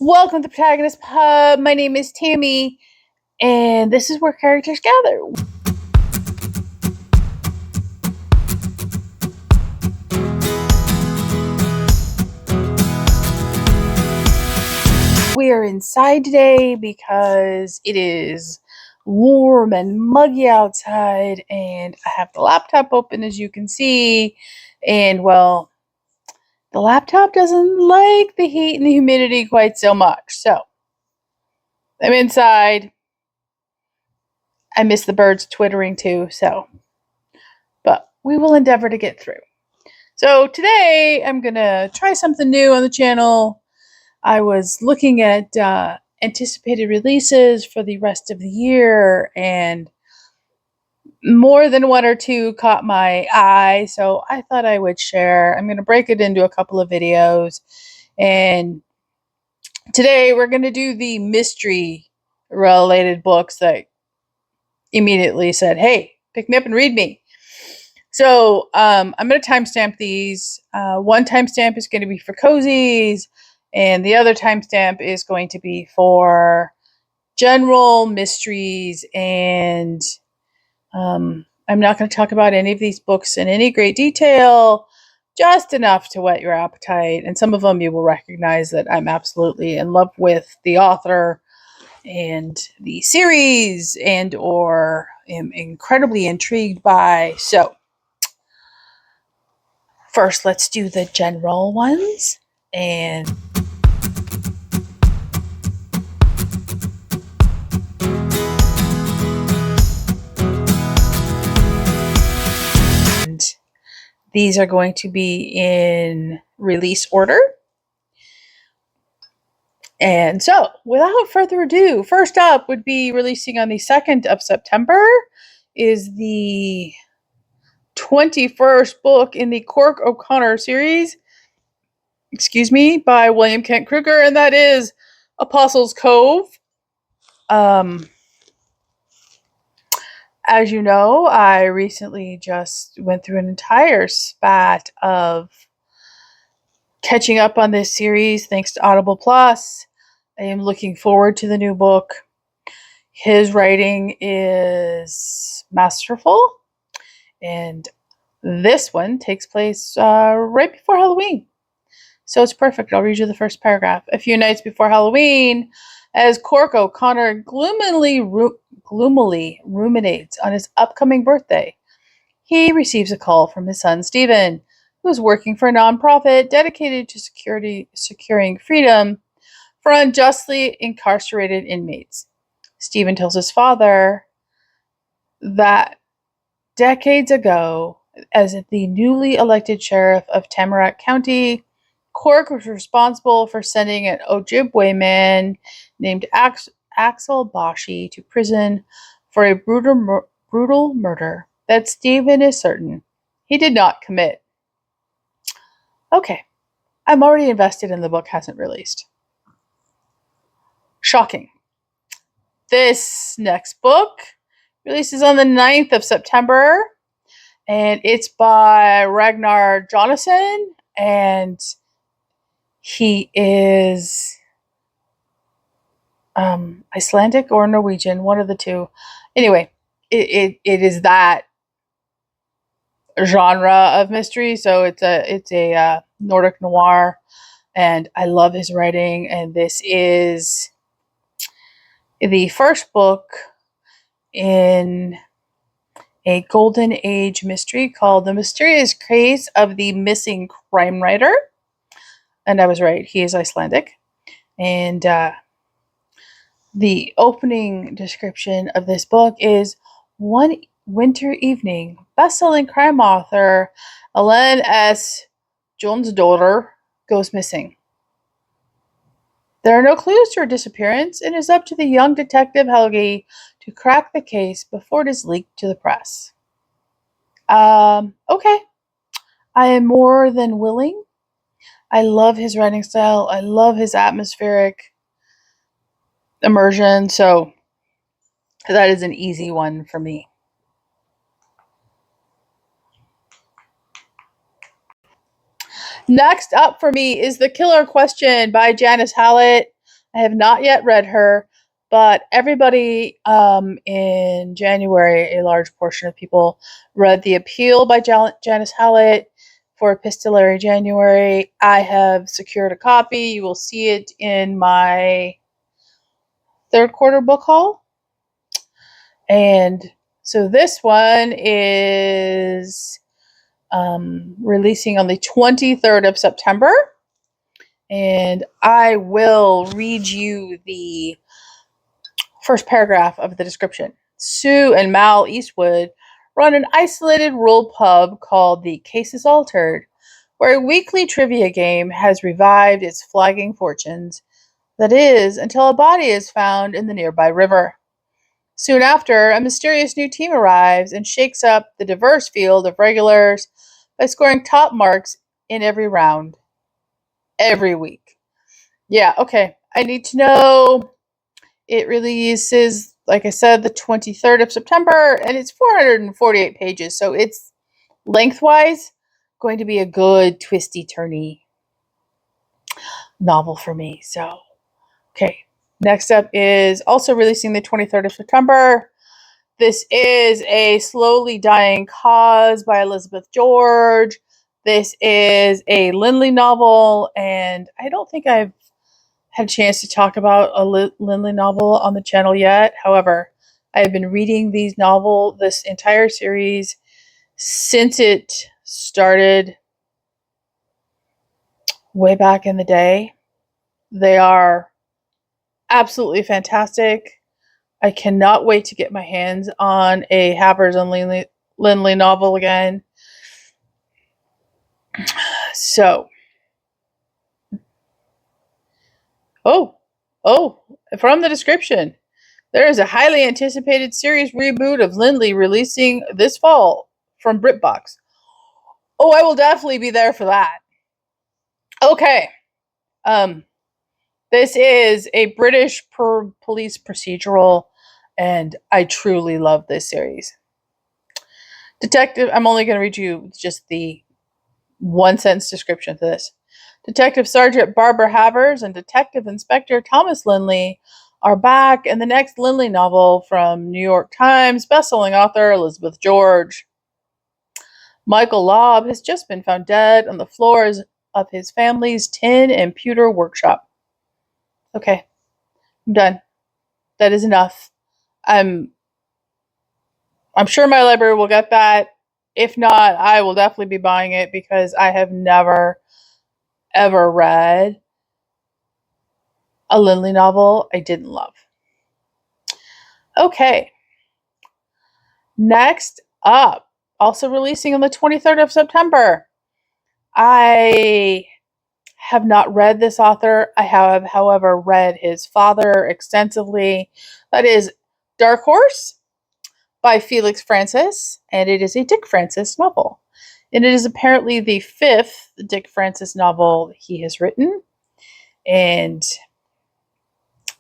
Welcome to Protagonist Pub. My name is Tammy, and this is where characters gather. We are inside today because it is warm and muggy outside, and I have the laptop open, as you can see, and well, the laptop doesn't like the heat and the humidity quite so much, so I'm inside. I miss the birds twittering too, but we will endeavor to get through. So today I'm going to try something new on the channel. I was looking at anticipated releases for the rest of the year, and more than one or two caught my eye, so I thought I would share. I'm going to break it into a couple of videos, and today we're going to do the mystery related books that immediately said, hey, pick me up and read me. So I'm going to timestamp these. One timestamp is going to be for Cozies, and the other timestamp is going to be for general mysteries. And I'm not going to talk about any of these books in any great detail, just enough to whet your appetite. And some of them you will recognize that I'm absolutely in love with the author and the series, and or am incredibly intrigued by. So first, let's do the general ones. And these are going to be in release order. And so, without further ado, first up would be releasing on the 2nd of September is the 21st book in the Cork O'Connor series, by William Kent Kruger, and that is Apostles' Cove. As you know, I recently just went through an entire spat of catching up on this series thanks to Audible Plus. I am looking forward to the new book. His writing is masterful, and this one takes place right before Halloween. So it's perfect. I'll read you the first paragraph. A few nights before Halloween, as Cork O'Connor gloomily ruminates on his upcoming birthday, he receives a call from his son Stephen, who is working for a nonprofit dedicated to securing freedom for unjustly incarcerated inmates. Stephen tells his father that decades ago, as the newly elected sheriff of Tamarack County, Cork was responsible for sending an Ojibwe man named Axel Boshi to prison for a brutal murder that Stephen is certain he did not commit. Okay, I'm already invested in the book hasn't released. Shocking. This next book releases on the 9th of September, and it's by Ragnar Jonasson, and he is Icelandic or Norwegian, one of the two. Anyway, it is that genre of mystery, so it's a Nordic noir, and I love his writing. And this is the first book in a golden age mystery called The Mysterious Case of the Missing Crime Writer. And I was right, he is Icelandic. And the opening description of this book is: one winter evening, best-selling crime author Ellen S. Jonsdottir goes missing. There are no clues to her disappearance, and it is up to the young detective Helgi to crack the case before it is leaked to the press. Okay. I am more than willing. I love his writing style. I love his atmospheric immersion, so that is an easy one for me. Next up for me is The Killer Question by Janice Hallett. I have not yet read her, but everybody in January, a large portion of people read The Appeal by Janice Hallett for Epistolary January. I have secured a copy. You will see it in my third quarter book haul. And so this one is releasing on the 23rd of September. And I will read you the first paragraph of the description. Sue and Mal Eastwood run an isolated rural pub called the Cases Altered, where a weekly trivia game has revived its flagging fortunes. That is, until a body is found in the nearby river. Soon after, a mysterious new team arrives and shakes up the diverse field of regulars by scoring top marks in every round, every week. Yeah, okay. I need to know. It releases, like I said, the 23rd of September, and it's 448 pages, so it's lengthwise going to be a good twisty turny novel for me. So, okay. Next up is also releasing the 23rd of September. This is A Slowly Dying Cause by Elizabeth George. This is a Lindley novel, and I don't think I've had a chance to talk about a Lindley novel on the channel yet. However, I have been reading this entire series since it started way back in the day. They are absolutely fantastic. I cannot wait to get my hands on a Havers and Lindley novel again. So, from the description, there is a highly anticipated series reboot of Lindley releasing this fall from BritBox. Oh, I will definitely be there for that. Okay. This is a British police procedural, and I truly love this series. I'm only going to read you just the one sentence description to this. Detective Sergeant Barbara Havers and Detective Inspector Thomas Lindley are back in the next Lindley novel from New York Times bestselling author Elizabeth George. Michael Lobb has just been found dead on the floors of his family's tin and pewter workshop. Okay, I'm done. That is enough. I'm sure my library will get that. If not, I will definitely be buying it because I have never, ever read a Lindley novel I didn't love. Okay. Next up, also releasing on the 23rd of September. I have not read this author. I have, however, read his father extensively. That is Dark Horse by Felix Francis, and it is a Dick Francis novel. And it is apparently the 5th Dick Francis novel he has written. And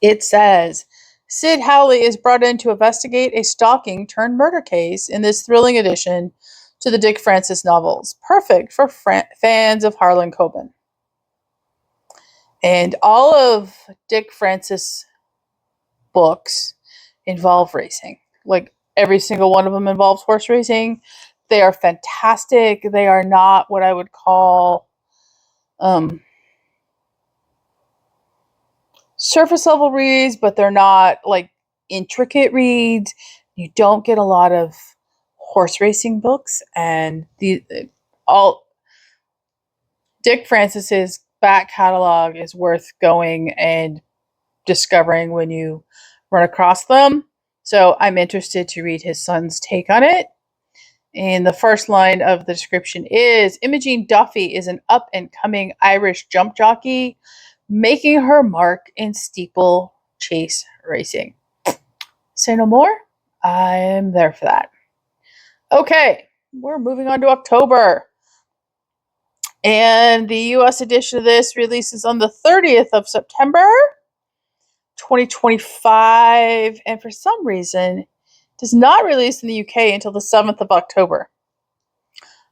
it says, Sid Howley is brought in to investigate a stalking turned murder case in this thrilling addition to the Dick Francis novels. Perfect for fans of Harlan Coben. And all of Dick Francis books involve racing. Like every single one of them involves horse racing. They are fantastic. They are not what I would call surface level reads, but they're not like intricate reads. You don't get a lot of horse racing books, and all Dick Francis's back catalog is worth going and discovering when you run across them. So I'm interested to read his son's take on it. And the first line of the description is Imogene Duffy is an up and coming Irish jump jockey making her mark in steeplechase racing. Say no more. I'm there for that. Okay, we're moving on to October. And the US edition of this releases on the 30th of September, 2025. And for some reason, does not release in the UK until the 7th of October.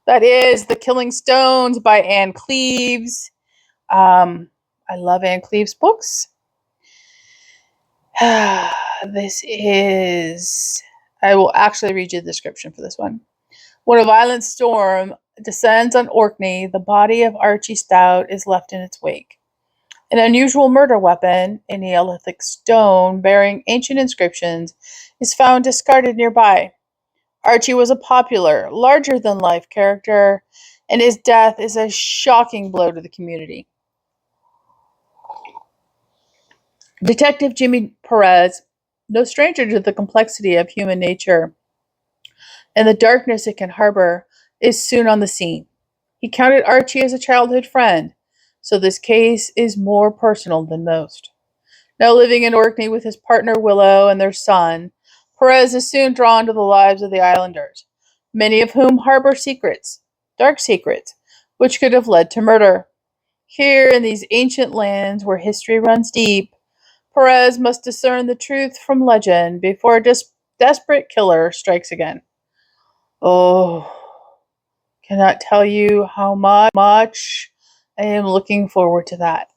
That is The Killing Stones by Anne Cleeves. I love Anne Cleeves' books. This is. I will actually read you the description for this one. When a violent storm descends on Orkney, the body of Archie Stout is left in its wake. An unusual murder weapon, a Neolithic stone bearing ancient inscriptions, is found discarded nearby. Archie was a popular, larger than life character, and his death is a shocking blow to the community. Detective Jimmy Perez, no stranger to the complexity of human nature and the darkness it can harbor, is soon on the scene. He counted Archie as a childhood friend, so this case is more personal than most. Now living in Orkney with his partner Willow and their son, Perez is soon drawn to the lives of the islanders, many of whom harbor secrets, dark secrets, which could have led to murder. Here in these ancient lands where history runs deep, Perez must discern the truth from legend before a desperate killer strikes again. Oh, cannot tell you how much I am looking forward to that.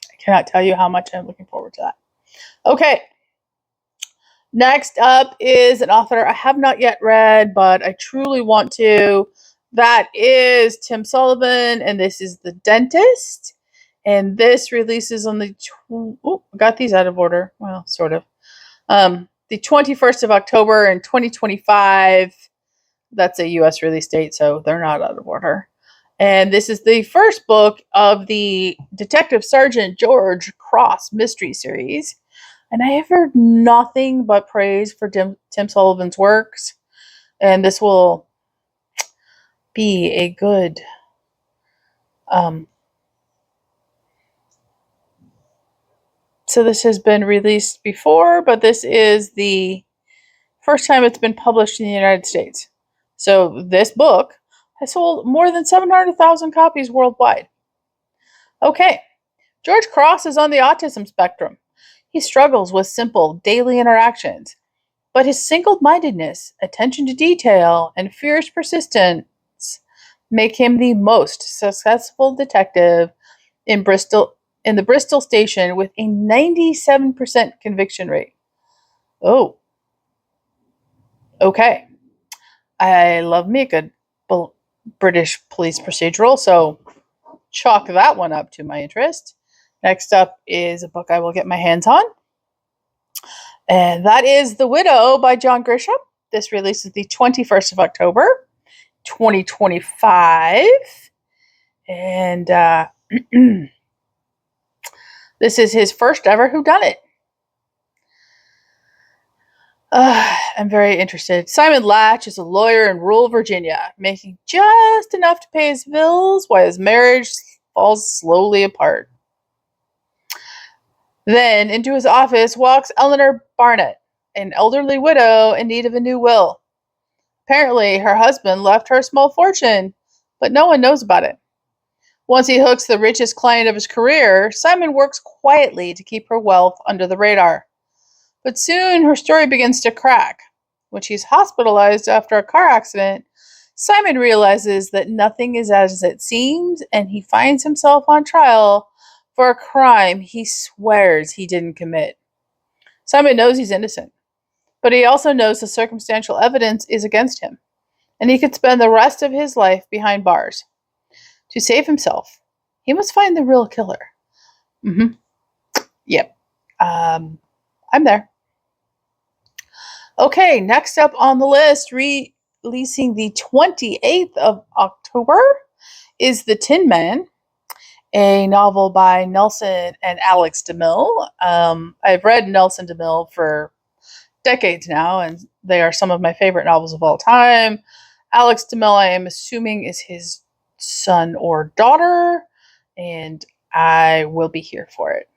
I cannot tell you how much I'm looking forward to that. Okay, next up is an author I have not yet read, but I truly want to. That is Tim Sullivan, and this is The Dentist. And this releases on the... got these out of order. Well, sort of. The 21st of October in 2025. That's a US release date, so they're not out of order. And this is the first book of the Detective Sergeant George Cross mystery series. And I have heard nothing but praise for Tim Sullivan's works. And this will be a good so this has been released before, but this is the first time it's been published in the United States. So this book has sold more than 700,000 copies worldwide. Okay, George Cross is on the autism spectrum. He struggles with simple daily interactions, but his single-mindedness, attention to detail, and fierce persistence make him the most successful detective in the Bristol station with a 97% conviction rate. Oh, okay. I love me a good British police procedural, so chalk that one up to my interest. Next up is a book I will get my hands on, and that is The Widow by John Grisham. This releases the 21st of October, 2025. And this is his first ever whodunit. I'm very interested. Simon Latch is a lawyer in rural Virginia, making just enough to pay his bills while his marriage falls slowly apart. Then into his office walks Eleanor Barnett, an elderly widow in need of a new will. Apparently, her husband left her a small fortune, but no one knows about it. Once he hooks the richest client of his career, Simon works quietly to keep her wealth under the radar. But soon her story begins to crack. When she's hospitalized after a car accident, Simon realizes that nothing is as it seems, and he finds himself on trial for a crime he swears he didn't commit. Simon knows he's innocent, but he also knows the circumstantial evidence is against him, and he could spend the rest of his life behind bars. To save himself, he must find the real killer. Yep. I'm there. Okay, next up on the list, releasing the 28th of October, is The Tin Man, a novel by Nelson and Alex DeMille. I've read Nelson DeMille for decades now, and they are some of my favorite novels of all time. Alex DeMille, I am assuming, is his son or daughter, and I will be here for it.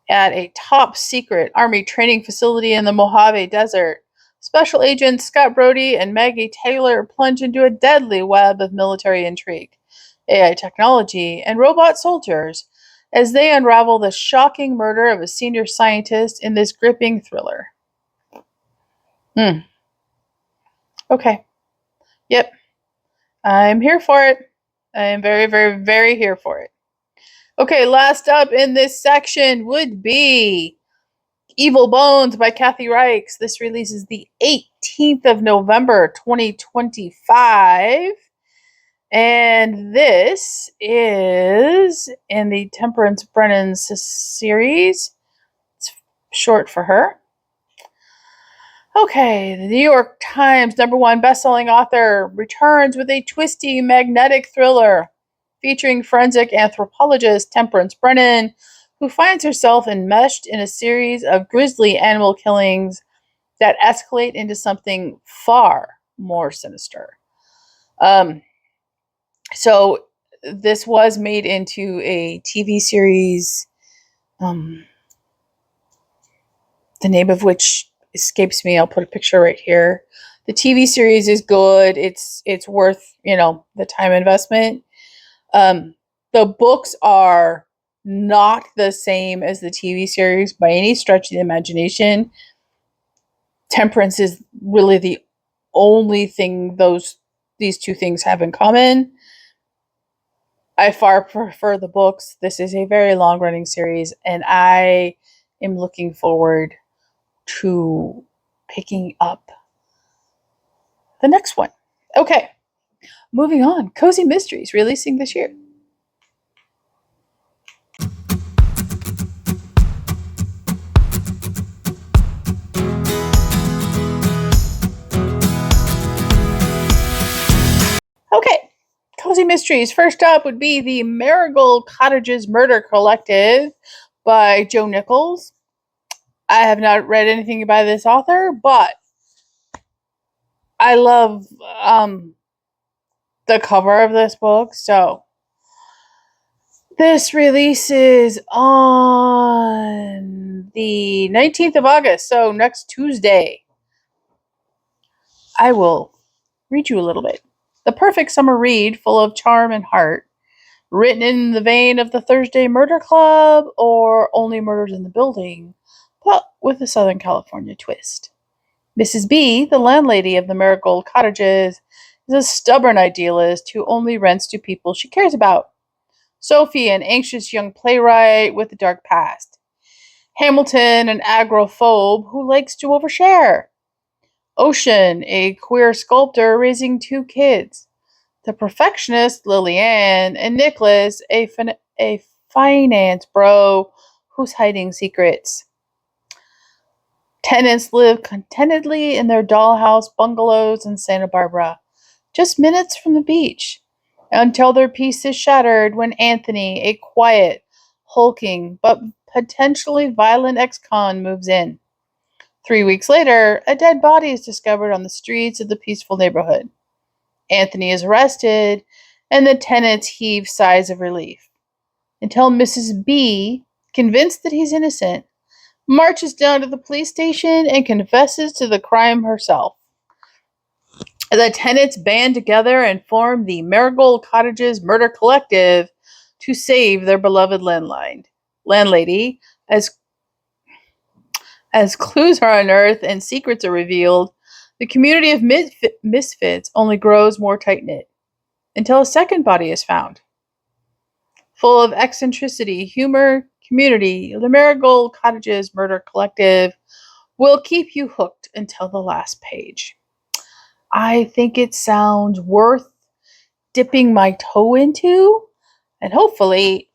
At a top secret Army training facility in the Mojave Desert, Special Agents Scott Brody and Maggie Taylor plunge into a deadly web of military intrigue, AI technology, and robot soldiers as they unravel the shocking murder of a senior scientist in this gripping thriller. Okay. Yep. I'm here for it. I am very, very, very here for it. Okay, last up in this section would be Evil Bones by Kathy Reichs. This releases the 18th of November, 2025. And this is in the Temperance Brennan series. It's short for her. Okay, the New York Times #1 best-selling author returns with a twisty, magnetic thriller featuring forensic anthropologist Temperance Brennan, who finds herself enmeshed in a series of grisly animal killings that escalate into something far more sinister. So this was made into a TV series, the name of which escapes me. I'll put a picture right here. The TV series is good. It's worth, the time investment. The books are not the same as the TV series by any stretch of the imagination. Temperance is really the only thing these two things have in common. I far prefer the books. This is a very long-running series, and I am looking forward to picking up the next one. Okay, moving on. Cozy Mysteries, releasing this year. Okay, Cozy Mysteries. First up would be the Marigold Cottages Murder Collective by Joe Nichols. I have not read anything by this author, but I love the cover of this book. So this releases on the 19th of August, so next Tuesday. I will read you a little bit. The perfect summer read, full of charm and heart, written in the vein of the Thursday Murder Club or Only Murders in the Building, but with a Southern California twist. Mrs. B, the landlady of the Marigold Cottages, is a stubborn idealist who only rents to people she cares about. Sophie, an anxious young playwright with a dark past. Hamilton, an agoraphobe who likes to overshare. Ocean, a queer sculptor raising 2 kids. The perfectionist, Lillian, and Nicholas, a finance bro who's hiding secrets. Tenants live contentedly in their dollhouse bungalows in Santa Barbara, just minutes from the beach, until their peace is shattered when Anthony, a quiet, hulking, but potentially violent ex-con, moves in. 3 weeks later, a dead body is discovered on the streets of the peaceful neighborhood. Anthony is arrested, and the tenants heave sighs of relief, until Mrs. B, convinced that he's innocent, marches down to the police station and confesses to the crime herself. The tenants band together and form the Marigold Cottages Murder Collective to save their beloved landlady. As clues are unearthed and secrets are revealed, the community of misfits only grows more tight-knit, until a second body is found. Full of eccentricity, humor, community, the Marigold Cottages Murder Collective will keep you hooked until the last page. I think it sounds worth dipping my toe into, and hopefully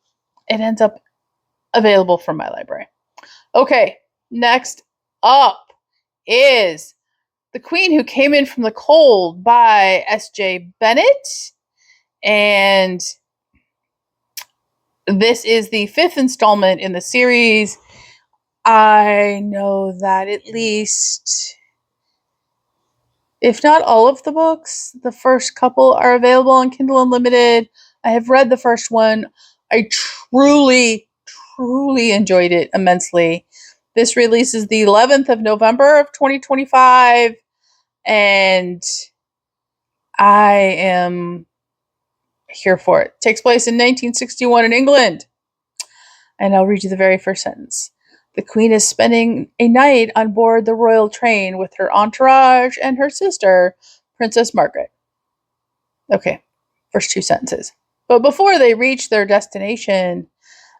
it ends up available from my library. Okay, next up is The Queen Who Came In From the Cold by S.J. Bennett, and this is the 5th installment in the series. I know that at least, if not all of the books, the first couple are available on Kindle Unlimited. I have read the first one. I truly enjoyed it immensely. This releases the 11th of November of 2025, and I am here for it. It takes place in 1961 in England. And I'll read you the very first sentence. The Queen is spending a night on board the royal train with her entourage and her sister, Princess Margaret. Okay, first 2 sentences. But before they reach their destination,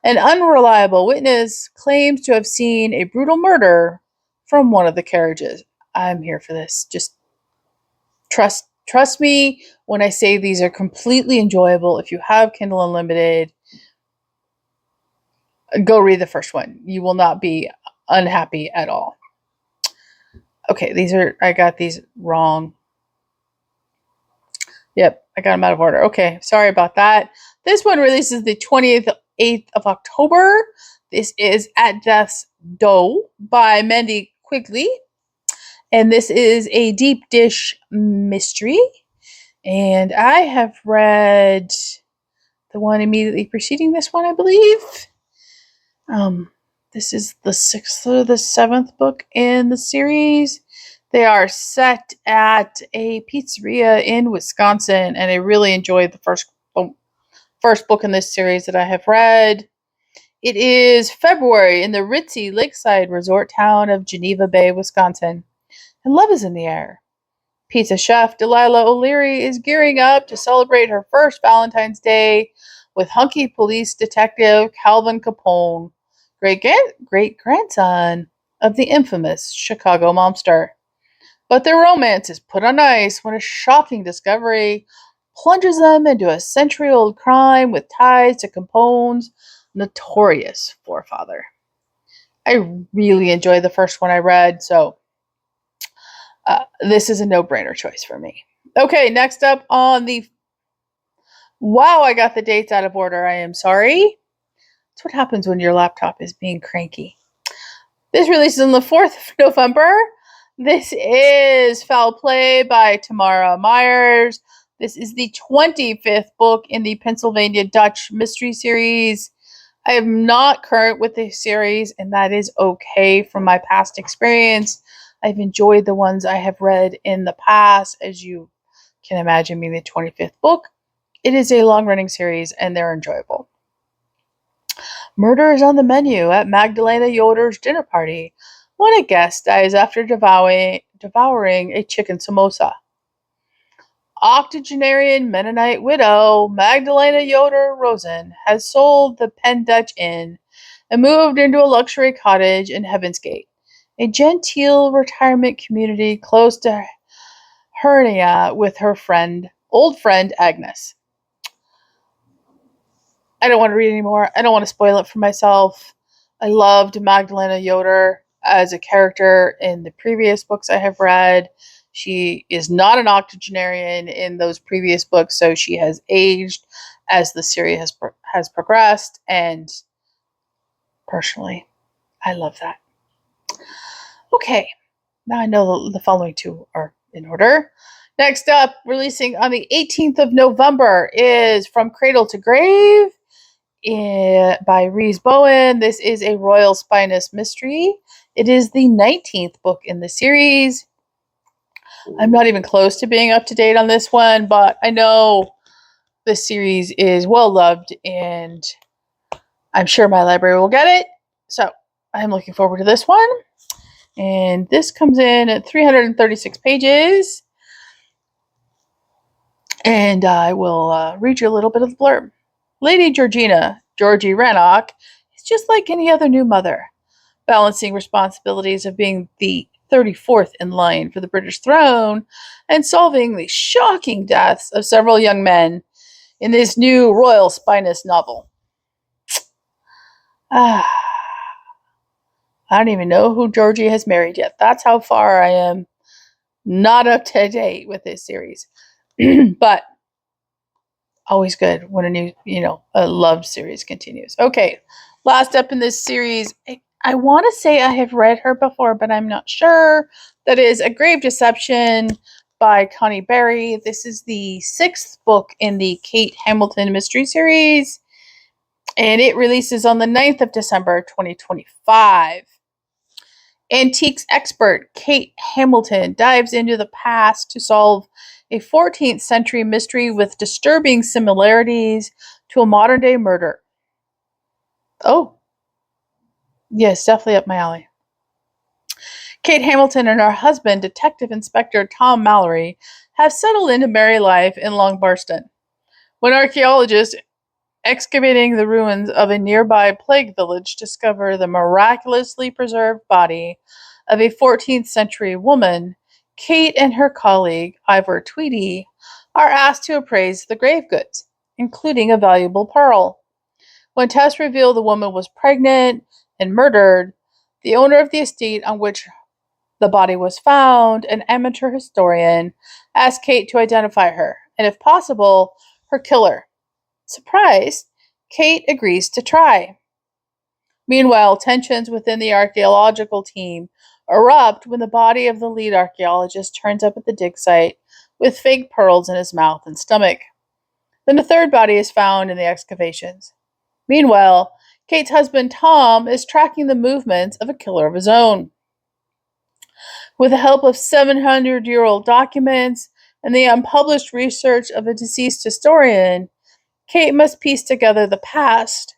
An unreliable witness claims to have seen a brutal murder from one of the carriages. I'm here for this. Just trust me when I say these are completely enjoyable. If you have Kindle Unlimited, go read the first one. You will not be unhappy at all. Okay, I got these wrong. Yep, I got them out of order. Okay, sorry about that. This one releases the 28th of October. This is At Death's Door by Mandy Quigley. And this is a deep dish mystery. And I have read the one immediately preceding this one, I believe. This is the 6th or the 7th book in the series. They are set at a pizzeria in Wisconsin, and I really enjoyed the first book in this series that I have read. It is February in the ritzy lakeside resort town of Geneva Bay, Wisconsin, and love is in the air. Pizza chef Delilah O'Leary is gearing up to celebrate her first Valentine's Day with hunky police detective Calvin Capone, great-grandson of the infamous Chicago mobster. But their romance is put on ice when a shocking discovery plunges them into a century-old crime with ties to Capone's notorious forefather. I really enjoyed the first one I read, so this is a no-brainer choice for me. Okay, next up on the... Wow, I got the dates out of order. I am sorry. That's what happens when your laptop is being cranky. This releases on the 4th of November. This is Foul Play by Tamara Myers. This is the 25th book in the Pennsylvania Dutch mystery series. I am not current with the series, and that is okay from my past experience. I've enjoyed the ones I have read in the past, as you can imagine, being the 25th book. It is a long-running series, and they're enjoyable. Murder is on the menu at Magdalena Yoder's dinner party when a guest dies after devouring a chicken samosa. Octogenarian Mennonite widow Magdalena Yoder Rosen has sold the Penn Dutch Inn and moved into a luxury cottage in Heaven's Gate, a genteel retirement community close to Hernia with her old friend Agnes. I don't want to read anymore. I don't want to spoil it for myself. I loved Magdalena Yoder as a character in the previous books I have read. She is not an octogenarian in those previous books, so she has aged as the series has progressed, and personally, I love that. Okay, now I know the following two are in order. Next up, releasing on the 18th of November is From Cradle to Grave by Rhys Bowen. This is a Royal Spinous mystery. It is the 19th book in the series. I'm not even close to being up to date on this one, but I know this series is well loved, and I'm sure my library will get it. So I'm looking forward to this one. And this comes in at 336 pages. And I will read you a little bit of the blurb. Lady Georgie Rannoch, is just like any other new mother, balancing responsibilities of being the 34th in line for the British throne and solving the shocking deaths of several young men in this new Royal Spinous novel. I don't even know who Georgie has married yet. That's how far I am not up to date with this series. But always good when a new, a loved series continues. Okay, last up in this series, I want to say I have read her before, but I'm not sure. That is A Grave Deception by Connie Berry. This is the 6th book in the Kate Hamilton mystery series, and it releases on the 9th of December, 2025. Antiques expert Kate Hamilton dives into the past to solve a 14th century mystery with disturbing similarities to a modern day murder. Oh, yes, definitely up my alley. Kate Hamilton and her husband, Detective Inspector Tom Mallory, have settled into married life in Long Barston. When archaeologists excavating the ruins of a nearby plague village, discover the miraculously preserved body of a 14th century woman. Kate and her colleague, Ivor Tweedy, are asked to appraise the grave goods, including a valuable pearl. When tests reveal the woman was pregnant and murdered, the owner of the estate on which the body was found, an amateur historian, asks Kate to identify her, and if possible, her killer. Surprised, Kate agrees to try. Meanwhile, tensions within the archaeological team erupt when the body of the lead archaeologist turns up at the dig site with fake pearls in his mouth and stomach. Then a third body is found in the excavations. Meanwhile, Kate's husband Tom is tracking the movements of a killer of his own. With the help of 700-year-old documents and the unpublished research of a deceased historian, Kate must piece together the past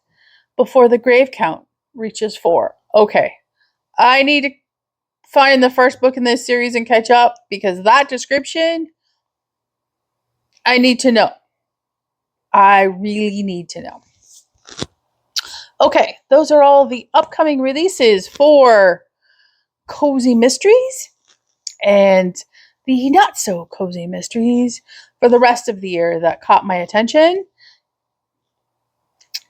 before the grave count reaches 4. Okay, I need to find the first book in this series and catch up because that description, I need to know. I really need to know. Okay, those are all the upcoming releases for Cozy Mysteries and the not so cozy mysteries for the rest of the year that caught my attention.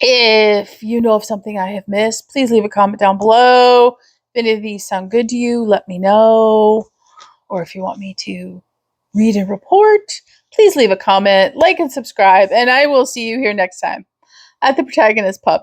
If you know of something I have missed, please leave a comment down below. If any of these sound good to you, let me know. Or if you want me to read and report, please leave a comment, like, and subscribe. And I will see you here next time at the Protagonist Pub.